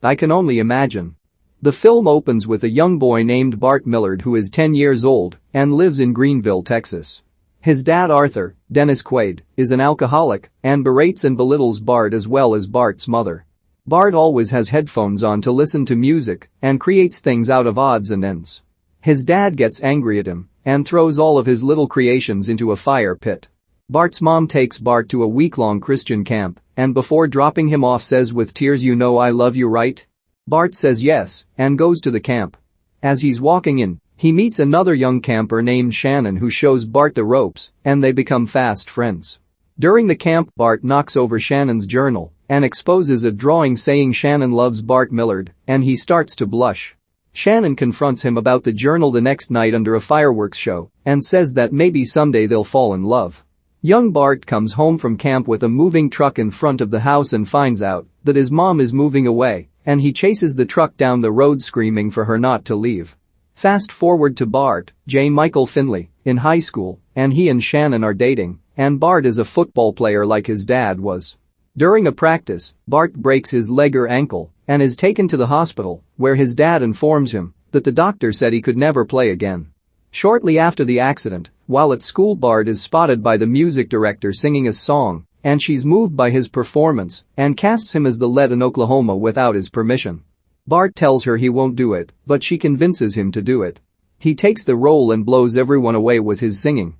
I can only imagine. The film opens with a young boy named Bart Millard who is 10 years old and lives in Greenville, Texas. His dad Arthur, Dennis Quaid, is an alcoholic and berates and belittles Bart as well as Bart's mother. Bart always has headphones on to listen to music and creates things out of odds and ends. His dad gets angry at him and throws all of his little creations into a fire pit. Bart's mom takes Bart to a week-long Christian camp and before dropping him off says with tears, "You know I love you, right?" Bart says yes and goes to the camp. As he's walking in, he meets another young camper named Shannon who shows Bart the ropes and they become fast friends. During the camp, Bart knocks over Shannon's journal and exposes a drawing saying Shannon loves Bart Millard and he starts to blush. Shannon confronts him about the journal the next night under a fireworks show and says that maybe someday they'll fall in love. Young Bart comes home from camp with a moving truck in front of the house and finds out that his mom is moving away and he chases the truck down the road screaming for her not to leave. Fast forward to Bart, J. Michael Finley, in high school and he and Shannon are dating and Bart is a football player like his dad was. During a practice, Bart breaks his leg or ankle and is taken to the hospital where his dad informs him that the doctor said he could never play again. Shortly after the accident, while at school Bart is spotted by the music director singing a song and she's moved by his performance and casts him as the lead in Oklahoma without his permission. Bart tells her he won't do it, but she convinces him to do it. He takes the role and blows everyone away with his singing.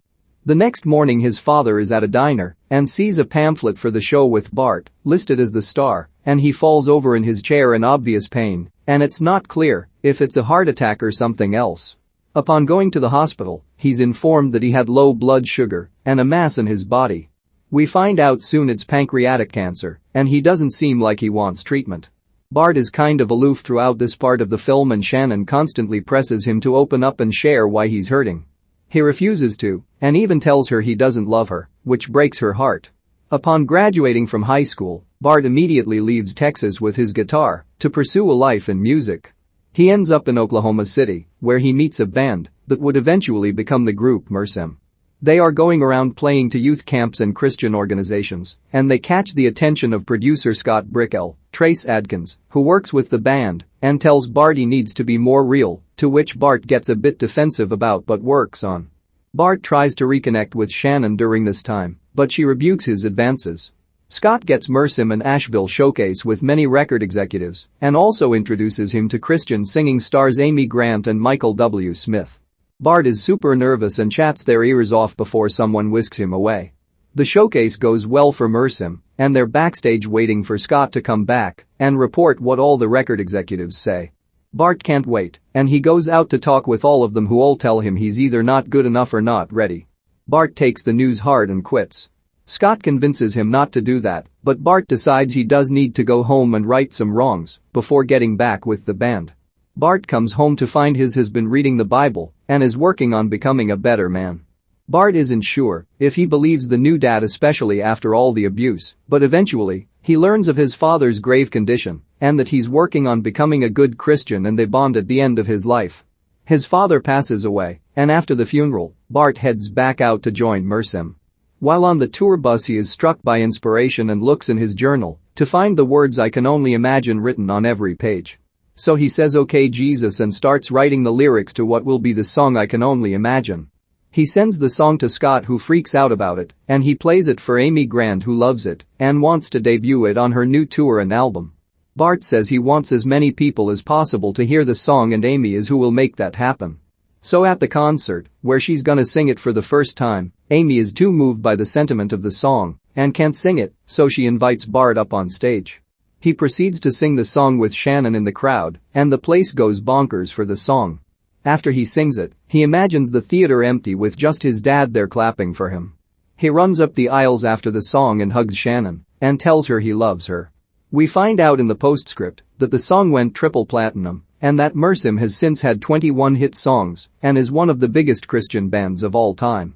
The next morning his father is at a diner and sees a pamphlet for the show with Bart listed as the star and he falls over in his chair in obvious pain and it's not clear if it's a heart attack or something else. Upon going to the hospital, he's informed that he had low blood sugar and a mass in his body. We find out soon it's pancreatic cancer and he doesn't seem like he wants treatment. Bart is kind of aloof throughout this part of the film and Shannon constantly presses him to open up and share why he's hurting. He refuses to and even tells her he doesn't love her, which breaks her heart. Upon graduating from high school, Bart immediately leaves Texas with his guitar to pursue a life in music. He ends up in Oklahoma City, where he meets a band that would eventually become the group Mersim. They are going around playing to youth camps and Christian organizations, and they catch the attention of producer Scott Brickell, Trace Adkins, who works with the band, and tells Bart he needs to be more real, to which Bart gets a bit defensive about but works on. Bart tries to reconnect with Shannon during this time, but she rebukes his advances. Scott gets Mersim an Asheville showcase with many record executives and also introduces him to Christian singing stars Amy Grant and Michael W. Smith. Bart is super nervous and chats their ears off before someone whisks him away. The showcase goes well for Mersim and they're backstage waiting for Scott to come back and report what all the record executives say. Bart can't wait and he goes out to talk with all of them who all tell him he's either not good enough or not ready. Bart takes the news hard and quits. Scott convinces him not to do that, but Bart decides he does need to go home and right some wrongs before getting back with the band. Bart comes home to find his has been reading the Bible and is working on becoming a better man. Bart isn't sure if he believes the new dad especially after all the abuse, but eventually, he learns of his father's grave condition and that he's working on becoming a good Christian and they bond at the end of his life. His father passes away and after the funeral, Bart heads back out to join Mersim. While on the tour bus he is struck by inspiration and looks in his journal to find the words "I can only imagine" written on every page. So he says "Okay Jesus" and starts writing the lyrics to what will be the song "I Can Only Imagine." He sends the song to Scott who freaks out about it and he plays it for Amy Grant who loves it and wants to debut it on her new tour and album. Bart says he wants as many people as possible to hear the song and Amy is who will make that happen. So at the concert, where she's gonna sing it for the first time, Amy is too moved by the sentiment of the song and can't sing it, so she invites Bart up on stage. He proceeds to sing the song with Shannon in the crowd and the place goes bonkers for the song. After he sings it, he imagines the theater empty with just his dad there clapping for him. He runs up the aisles after the song and hugs Shannon and tells her he loves her. We find out in the postscript that the song went triple platinum and that Mersim has since had 21 hit songs and is one of the biggest Christian bands of all time.